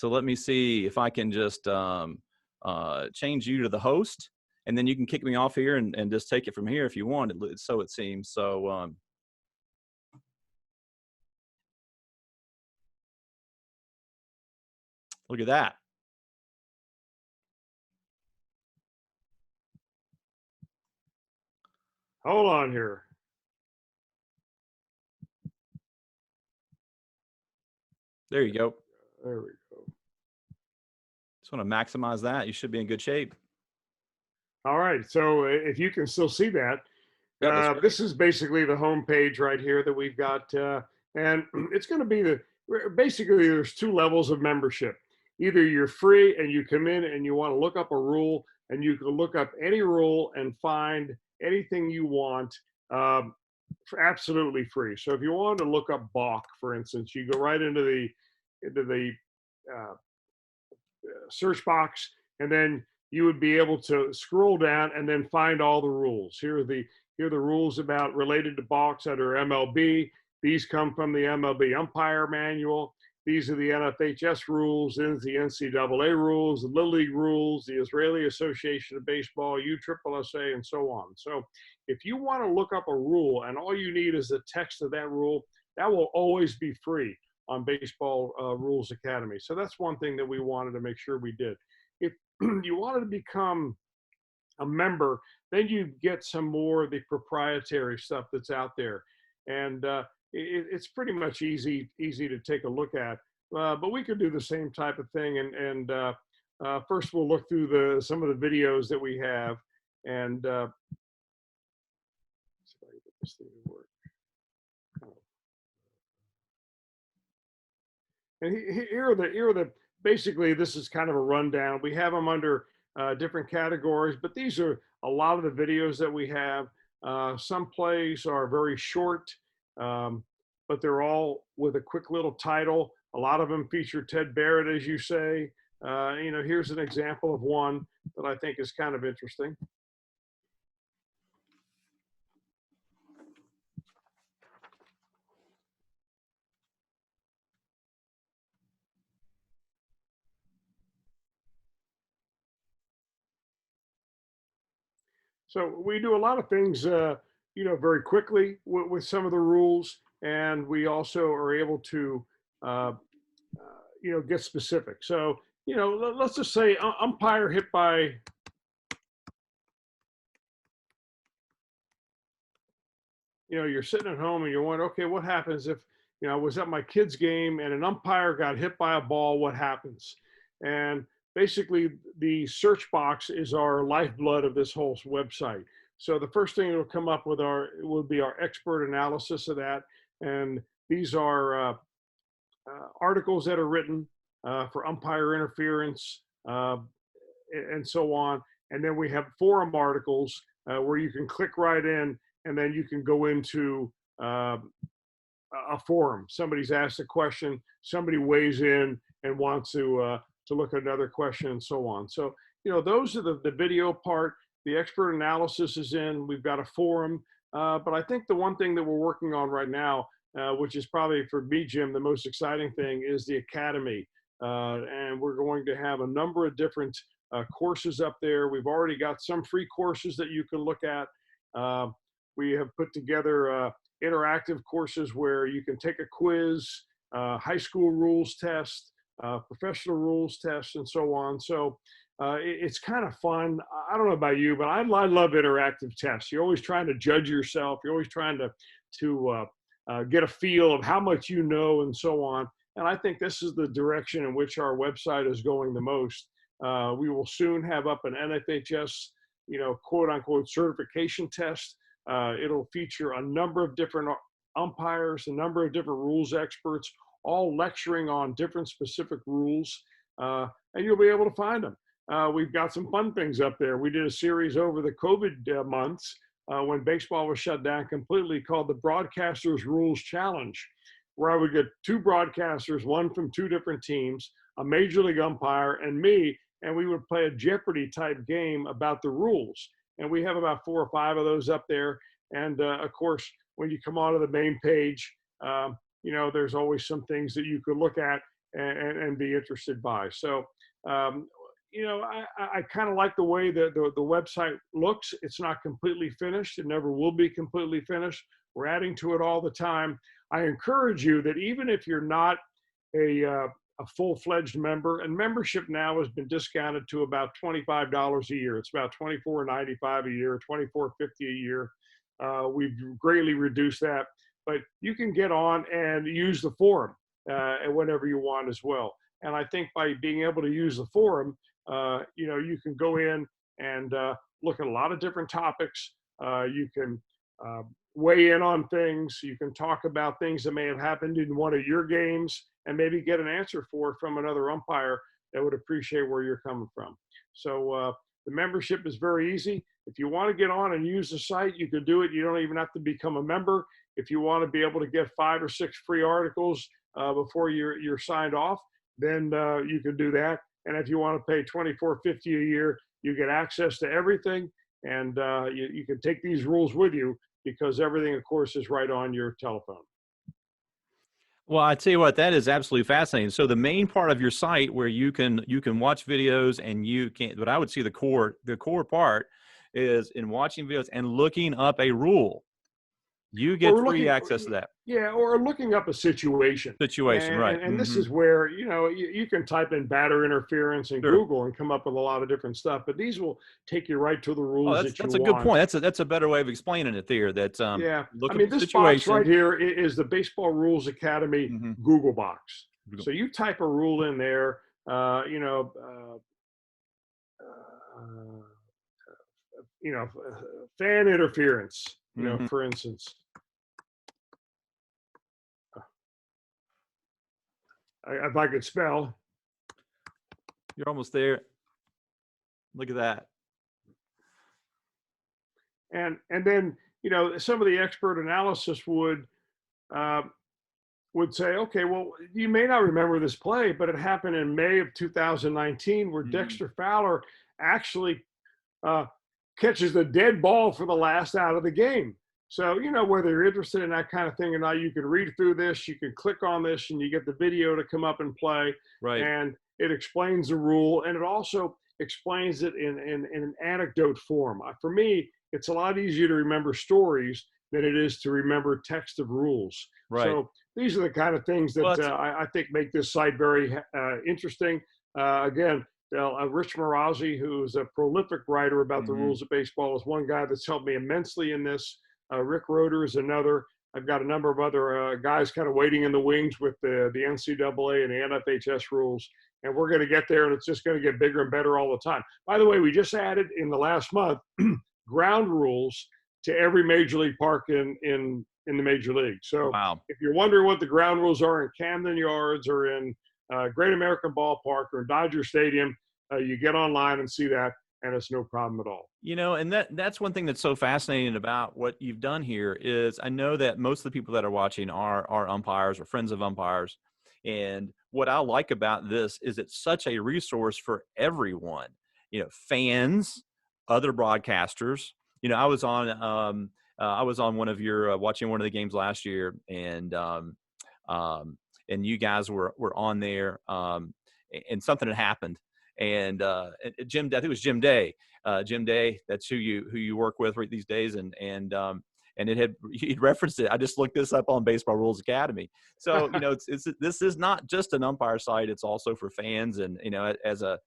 let me see if I can just change you to the host, and then you can kick me off here and just take it from here if you want. So it seems. So look at that. Hold on here. There you go. There we go. Just want to maximize that. You should be in good shape. All right. So if you can still see that, this is basically the home page right here that we've got. And it's going to be basically there's two levels of membership. Either you're free and you come in and you want to look up a rule, and you can look up any rule and find anything you want for absolutely free. So if you wanted to look up balk, for instance, you go right into the search box, and then you would be able to scroll down and then find all the rules. Here are the rules related to balks under MLB. These come from the MLB Umpire Manual. These are the NFHS rules. Then the NCAA rules, the Little League rules, the Israeli Association of Baseball, USSSA, and so on. So if you want to look up a rule and all you need is the text of that rule, that will always be free on Baseball Rules Academy. So that's one thing that we wanted to make sure we did. If you wanted to become a member, then you get some more of the proprietary stuff that's out there. And it's pretty much easy to take a look at. But we could do the same type of thing. And first we'll look through some of the videos that we have. And see if I can get this thing to work. And here are the basically, this is kind of a rundown. We have them under different categories, but these are a lot of the videos that we have. Some plays are very short, but they're all with a quick little title. A lot of them feature Ted Barrett, as you say. Here's an example of one that I think is kind of interesting. So we do a lot of things very quickly with some of the rules, and we also are able to, get specific. So, let's just say umpire hit by, you're sitting at home and you're wondering, okay, what happens if, I was at my kid's game and an umpire got hit by a ball, what happens? And basically the search box is our lifeblood of this whole website. So the first thing that will come up will be our expert analysis of that. And these are articles that are written for umpire interference and so on. And then we have forum articles where you can click right in, and then you can go into a forum. Somebody's asked a question, somebody weighs in and wants to look at another question, and so on. So, those are the video part. The expert analysis is in. We've got a forum. But I think the one thing that we're working on right now, which is probably for me, Jim, the most exciting thing, is the Academy. And we're going to have a number of different courses up there. We've already got some free courses that you can look at. We have put together interactive courses where you can take a quiz, high school rules test, professional rules test, and so on. So it's kind of fun. I don't know about you, but I love interactive tests. You're always trying to judge yourself. You're always trying to get a feel of how much you know, and so on. And I think this is the direction in which our website is going the most. We will soon have up an NFHS, quote unquote certification test. It'll feature a number of different umpires, a number of different rules experts, all lecturing on different specific rules, and you'll be able to find them. We've got some fun things up there. We did a series over the COVID months when baseball was shut down completely, called the Broadcasters Rules Challenge, where I would get two broadcasters, one from two different teams, a major league umpire, and me, and we would play a Jeopardy type game about the rules. And we have about 4 or 5 of those up there. And of course, when you come onto the main page, there's always some things that you could look at and be interested by. So, I kind of like the way that the website looks. It's not completely finished. It never will be completely finished. We're adding to it all the time. I encourage you that even if you're not a full-fledged member, and membership now has been discounted to about $25 a year. It's about $24.95 a year, $24.50 a year. We've greatly reduced that, but you can get on and use the forum whenever you want as well. And I think by being able to use the forum, you can go in and look at a lot of different topics. You can weigh in on things. You can talk about things that may have happened in one of your games and maybe get an answer for it from another umpire that would appreciate where you're coming from. So the membership is very easy. If you want to get on and use the site, you can do it. You don't even have to become a member. If you want to be able to get 5 or 6 free articles before you're signed off, then you can do that. And if you want to pay $24.50 a year, you get access to everything. And you can take these rules with you, because everything, of course, is right on your telephone. Well, I tell you what, that is absolutely fascinating. So the main part of your site where you can watch videos, and you can, but I would see the core part is in watching videos and looking up a rule. You get free access to that. Yeah, or looking up a situation. Right. And this is where, you can type in batter interference in Google and come up with a lot of different stuff, but these will take you right to the rules that you want. That's a good point. That's a better way of explaining it there. That this box right here is the Baseball Rules Academy Google box. So you type a rule in there, fan interference, for instance. If I could spell. You're almost there. Look at that. And then, some of the expert analysis would say, okay, well, you may not remember this play, but it happened in May of 2019 where Dexter Fowler actually catches the dead ball for the last out of the game. So, whether you're interested in that kind of thing or not, you can read through this, you can click on this, and you get the video to come up and play. Right. And it explains the rule. And it also explains it in an anecdote form. For me, it's a lot easier to remember stories than it is to remember text of rules. Right. So these are the kind of things Well, that I think make this site very interesting. Again, Rich Marazzi, who's a prolific writer about the rules of baseball, is one guy that's helped me immensely in this. Rick Roeder is another. I've got a number of other guys kind of waiting in the wings with the NCAA and the NFHS rules, and we're going to get there, and it's just going to get bigger and better all the time. By the way, we just added in the last month ground rules to every major league park in the major league. So wow. if you're wondering what the ground rules are in Camden Yards or in Great American Ballpark or Dodger Stadium, you get online and see that, and it's no problem at all. You know, and that's one thing that's so fascinating about what you've done here is I know that most of the people that are watching are umpires or friends of umpires. And what I like about this is it's such a resource for everyone, you know, fans, other broadcasters. You know, I was on one of your watching one of the games last year, and you guys were on there, and something had happened. And Jim, I think it was Jim Day. Jim Day, that's who you work with right these days, and he'd referenced it. I just looked this up on Baseball Rules Academy. So you know, this is not just an umpire site; it's also for fans. And you know, as a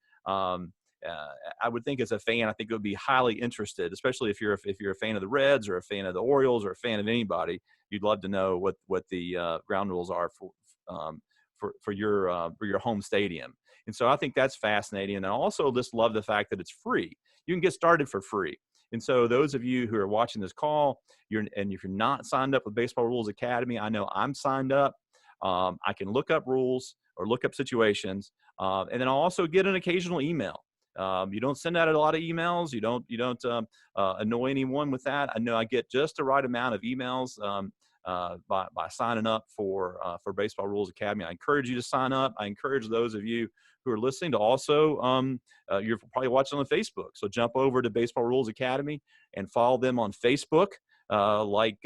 I would think as a fan, I think it would be highly interested, especially if you're a fan of the Reds or a fan of the Orioles or a fan of anybody. You'd love to know what the ground rules are for your home stadium. And so I think that's fascinating. And I also just love the fact that it's free. You can get started for free. And so those of you who are watching this call, if you're not signed up with Baseball Rules Academy, I know I'm signed up. I can look up rules or look up situations. And then I'll also get an occasional email. You don't send out a lot of emails. You don't annoy anyone with that. I know I get just the right amount of emails by signing up for Baseball Rules Academy. I encourage you to sign up. I encourage those of you who are listening to also, you're probably watching on Facebook. So jump over to Baseball Rules Academy and follow them on Facebook. Like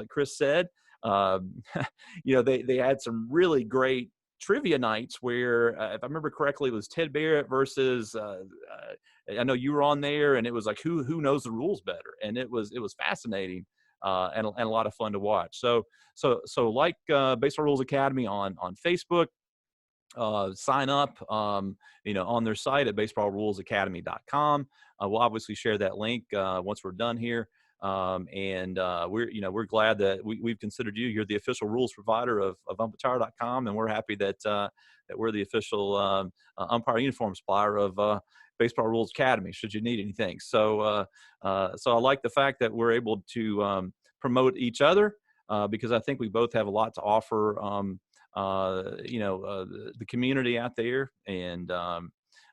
Chris said, you know, they had some really great trivia nights where, if I remember correctly, it was Ted Barrett versus, I know you were on there, and it was like, who knows the rules better? And it was fascinating. And a lot of fun to watch. So like Baseball Rules Academy on Facebook, sign up, you know, on their site at baseballrulesacademy.com. We'll obviously share that link once we're done here. And we're glad that we've considered you. You're the official rules provider of Umpire.com, and we're happy that we're the official umpire uniform supplier of Baseball Rules Academy, should you need anything. So I like the fact that we're able to promote each other because I think we both have a lot to offer, the community out there. And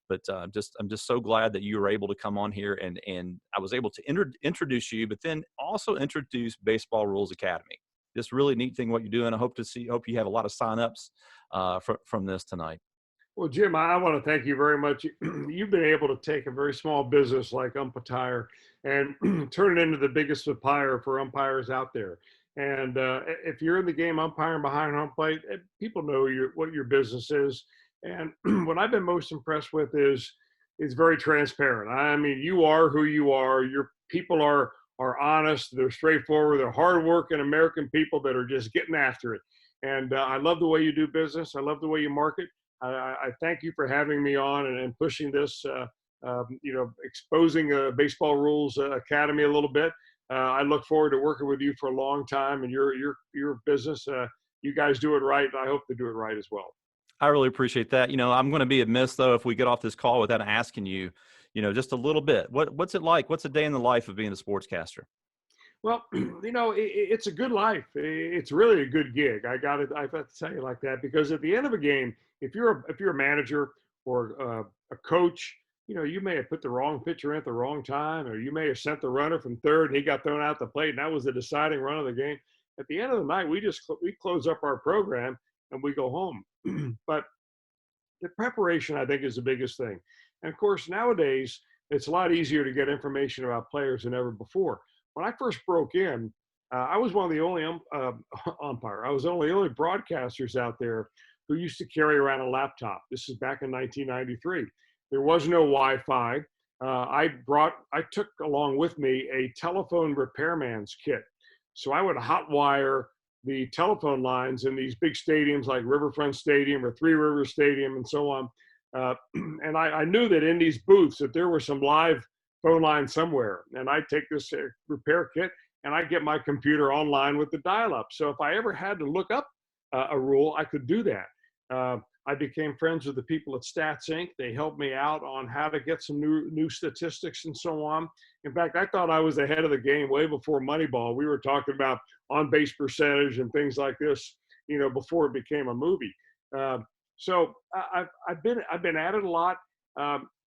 but I'm just so glad that you were able to come on here, and I was able to introduce you, but then also introduce Baseball Rules Academy. Just really neat thing what you're doing. I hope you have a lot of signups from this tonight. Well, Jim, I want to thank you very much. You've been able to take a very small business like Umpire and turn it into the biggest umpire for umpires out there. And if you're in the game umpiring behind home plate, people know what your business is. And what I've been most impressed with is very transparent. I mean, you are who you are. Your people are honest. They're straightforward. They're hardworking American people that are just getting after it. And I love the way you do business. I love the way you market. I thank you for having me on and pushing this, exposing Baseball Rules Academy a little bit. I look forward to working with you for a long time, and your business. You guys do it right, and I hope to do it right as well. I really appreciate that. You know, I'm going to be amiss though if we get off this call without asking you, you know, just a little bit. What's it like? What's a day in the life of being a sportscaster? Well, you know, it's a good life. It's really a good gig. I've got to tell you like that, because at the end of a game, if you're a manager or a coach, you know, you may have put the wrong pitcher in at the wrong time, or you may have sent the runner from third and he got thrown out the plate, and that was the deciding run of the game. At the end of the night, we close up our program and we go home. But the preparation, I think, is the biggest thing. And of course, nowadays, it's a lot easier to get information about players than ever before. When I first broke in, I was one of the only umpire. I was one of the only broadcasters out there who used to carry around a laptop. This is back in 1993. There was no Wi-Fi. I took along with me a telephone repairman's kit. So I would hotwire the telephone lines in these big stadiums like Riverfront Stadium or Three Rivers Stadium and so on. And I knew that in these booths that there were some live phone lines somewhere. And I take this repair kit and I get my computer online with the dial-up. So if I ever had to look up a rule, I could do that. I became friends with the people at Stats Inc. They helped me out on how to get some new statistics and so on. In fact, I thought I was ahead of the game way before Moneyball. We were talking about on-base percentage and things like this, before it became a movie. So I've been at it a lot.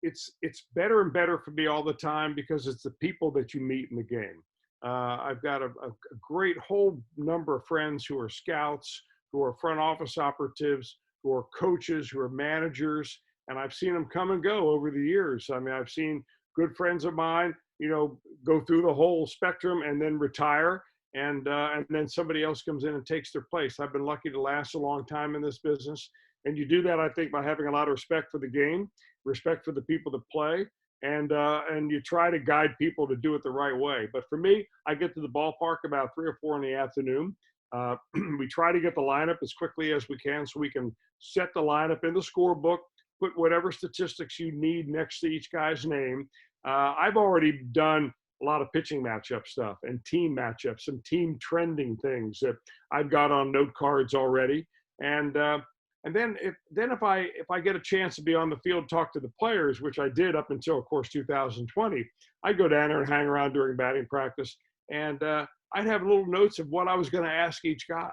It's better and better for me all the time because it's the people that you meet in the game. I've got a great whole number of friends who are scouts, who are front office operatives, who are coaches, who are managers, and I've seen them come and go over the years. I mean, I've seen good friends of mine, go through the whole spectrum and then retire, and then somebody else comes in and takes their place. I've been lucky to last a long time in this business, and you do that, I think, by having a lot of respect for the game, respect for the people that play, and you try to guide people to do it the right way. But for me, I get to the ballpark about 3 or 4 in the afternoon. We try to get the lineup as quickly as we can so we can set the lineup in the scorebook, put whatever statistics you need next to each guy's name. I've already done a lot of pitching matchup stuff and team matchups, some team trending things that I've got on note cards already. And then if I get a chance to be on the field, talk to the players, which I did up until, of course, 2020, I'd go down there and hang around during batting practice. And I'd have little notes of what I was going to ask each guy.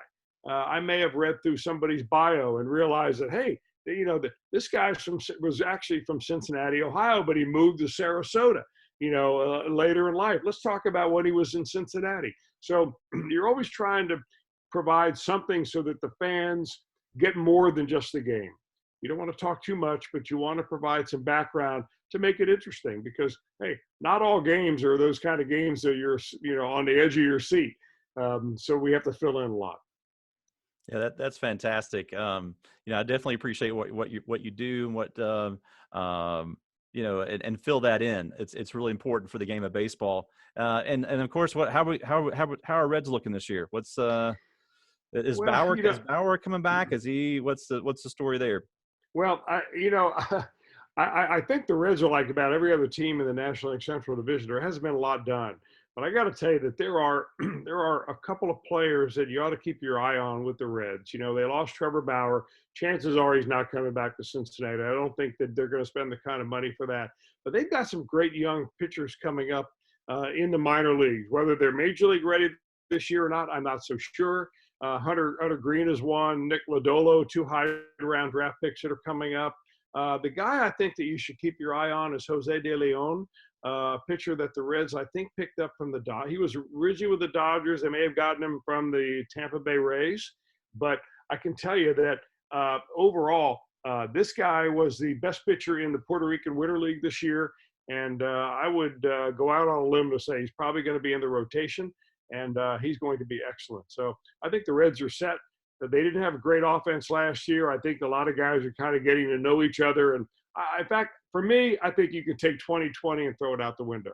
I may have read through somebody's bio and realized that, hey, this guy was actually from Cincinnati, Ohio, but he moved to Sarasota, later in life. Let's talk about when he was in Cincinnati. So you're always trying to provide something so that the fans get more than just the game. You don't want to talk too much, but you want to provide some background to make it interesting because, hey, not all games are those kind of games that you're, on the edge of your seat. So we have to fill in a lot. Yeah, that's fantastic. I definitely appreciate what you do and what and fill that in. It's really important for the game of baseball. And of course, how are Reds looking this year? What's is Bauer coming back? Is he? What's the story there? Well, I think the Reds are like about every other team in the National League Central Division. There hasn't been a lot done. But I got to tell you that there are a couple of players that you ought to keep your eye on with the Reds. They lost Trevor Bauer. Chances are he's not coming back to Cincinnati. I don't think that they're going to spend the kind of money for that. But they've got some great young pitchers coming up in the minor leagues. Whether they're major league ready this year or not, I'm not so sure. Hunter Green is one. Nick Lodolo, 2 high-round draft picks that are coming up. The guy I think that you should keep your eye on is Jose De Leon. Pitcher that the Reds, I think, picked up from the Dodgers. He was originally with the Dodgers. They may have gotten him from the Tampa Bay Rays. But I can tell you that overall, this guy was the best pitcher in the Puerto Rican Winter League this year. And I would go out on a limb to say he's probably going to be in the rotation, and he's going to be excellent. So I think the Reds are set. They didn't have a great offense last year. I think a lot of guys are kind of getting to know each other. And in fact, for me, I think you can take 2020 and throw it out the window.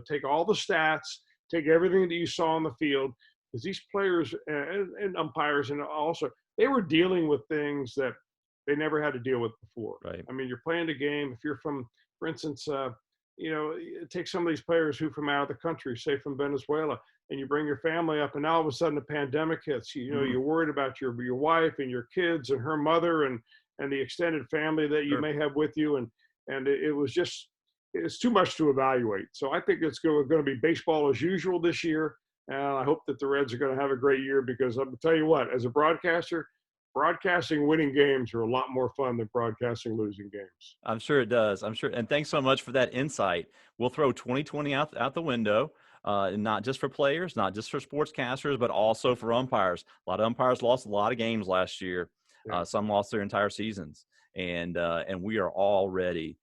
Take all the stats, take everything that you saw on the field, because these players and umpires and also, they were dealing with things that they never had to deal with before. Right. I mean, you're playing a game. If you're from, for instance, take some of these players who from out of the country, say from Venezuela, and you bring your family up, and now all of a sudden a pandemic hits. You're worried about your wife and your kids and her mother and the extended family that you may have with you, and it's too much to evaluate. So I think it's going to be baseball as usual this year, and I hope that the Reds are going to have a great year because I'm going to tell you what, as a broadcaster, broadcasting winning games are a lot more fun than broadcasting losing games. I'm sure it does. I'm sure. And thanks so much for that insight. We'll throw 2020 out the window, and not just for players, not just for sportscasters, but also for umpires. A lot of umpires lost a lot of games last year. Yeah. Some lost their entire seasons. And we are all ready.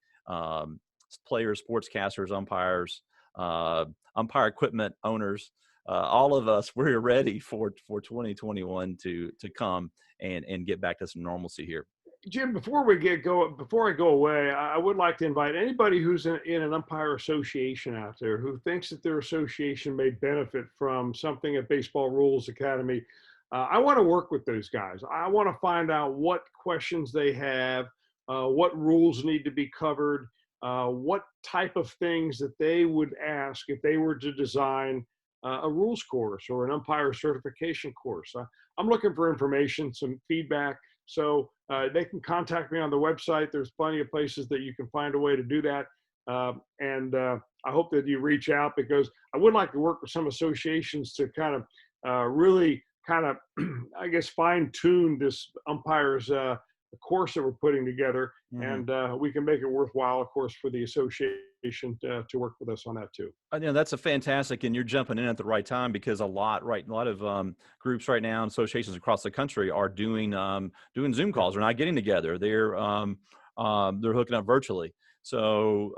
Players, sportscasters, umpires, umpire equipment owners, all of us, we're ready for 2021 to come and get back to some normalcy here. Jim, before I go away, I would like to invite anybody who's in an umpire association out there who thinks that their association may benefit from something at Baseball Rules Academy. I want to work with those guys. I want to find out what questions they have, what rules need to be covered, what type of things that they would ask if they were to design a rules course or an umpire certification course. I'm looking for information, some feedback. So they can contact me on the website. There's plenty of places that you can find a way to do that. I hope that you reach out, because I would like to work with some associations to kind of really kind of, I guess, fine tune this umpires course that we're putting together. Mhm. And we can make it worthwhile, of course, for the association to work with us on that too. That's a fantastic, and you're jumping in at the right time, because a lot of groups right now and associations across the country are doing Zoom calls. They're not getting together. They're hooking up virtually. So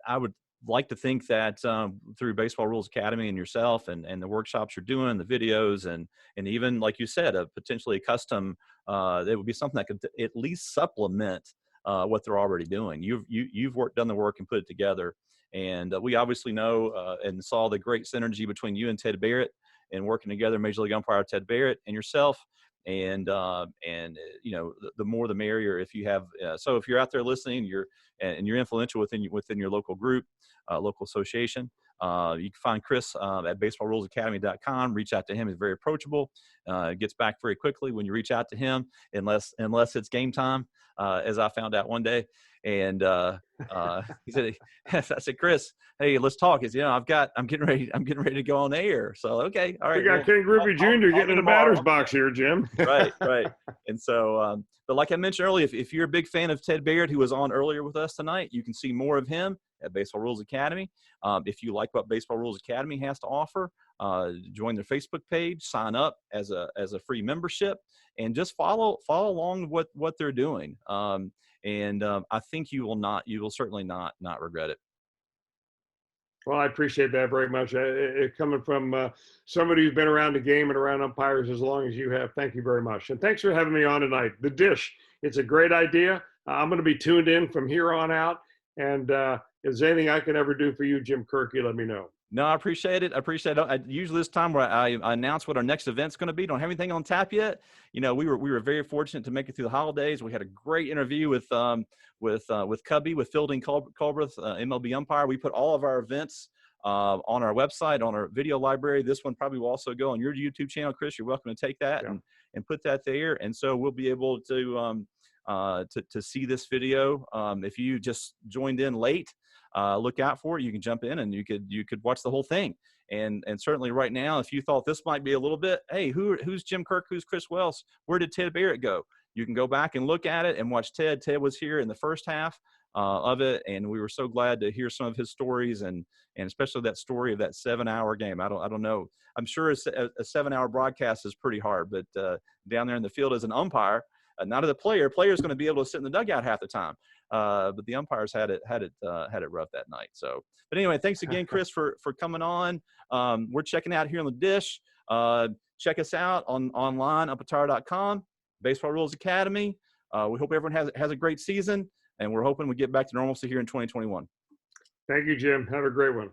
I would like to think that through Baseball Rules Academy and yourself and the workshops you're doing, the videos, and even, like you said, a potentially custom, it would be something that could at least supplement what they're already doing. You've done the work and put it together. And we obviously know and saw the great synergy between you and Ted Barrett, and working together, Major League Umpire Ted Barrett and yourself. And the more the merrier. If you have, so if you're out there listening, you're influential within your local group, local association. You can find Chris at baseballrulesacademy.com. Reach out to him. He's very approachable. Gets back very quickly when you reach out to him, unless it's game time, as I found out one day. And he said, I said, Chris, hey, let's talk. He said, I'm getting ready to go on the air. So, okay. All right. We got Ken Griffey Jr. getting in the batter's box here, Jim. Right. And so, but like I mentioned earlier, if you're a big fan of Ted Barrett, who was on earlier with us tonight, you can see more of him at Baseball Rules Academy. If you like what Baseball Rules Academy has to offer, join their Facebook page, sign up as a free membership, and just follow along what they're doing. I think you will certainly not regret it. Well, I appreciate that very much. Coming from somebody who's been around the game and around umpires as long as you have, thank you very much. And thanks for having me on tonight. The Dish, it's a great idea. I'm going to be tuned in from here on out. And if there's anything I can ever do for you, Jim Kirk, you let me know. No, I appreciate it. Usually this time where I announce what our next event's going to be, don't have anything on tap yet. We were very fortunate to make it through the holidays. We had a great interview with Cubby, with Fielding Culbreth, MLB umpire. We put all of our events on our website, on our video library. This one probably will also go on your YouTube channel, Chris. You're welcome to take that and put that there. And so we'll be able to see this video. If you just joined in late, look out for it. You can jump in and you could watch the whole thing. And certainly right now, if you thought this might be a little bit, hey, who's Jim Kirk? Who's Chris Welsh? Where did Ted Barrett go? You can go back and look at it and watch Ted. Ted was here in the first half of it, and we were so glad to hear some of his stories, and especially that story of that 7-hour game. I don't know. I'm sure a 7-hour broadcast is pretty hard, but down there in the field as an umpire, not as a player. Player's going to be able to sit in the dugout half the time, but the umpires had it rough that night. So, but anyway, thanks again, Chris, for coming on. We're checking out here on the Dish. Check us out online, umpire.com, Baseball Rules Academy. We hope everyone has a great season, and we're hoping we get back to normalcy here in 2021. Thank you, Jim. Have a great one.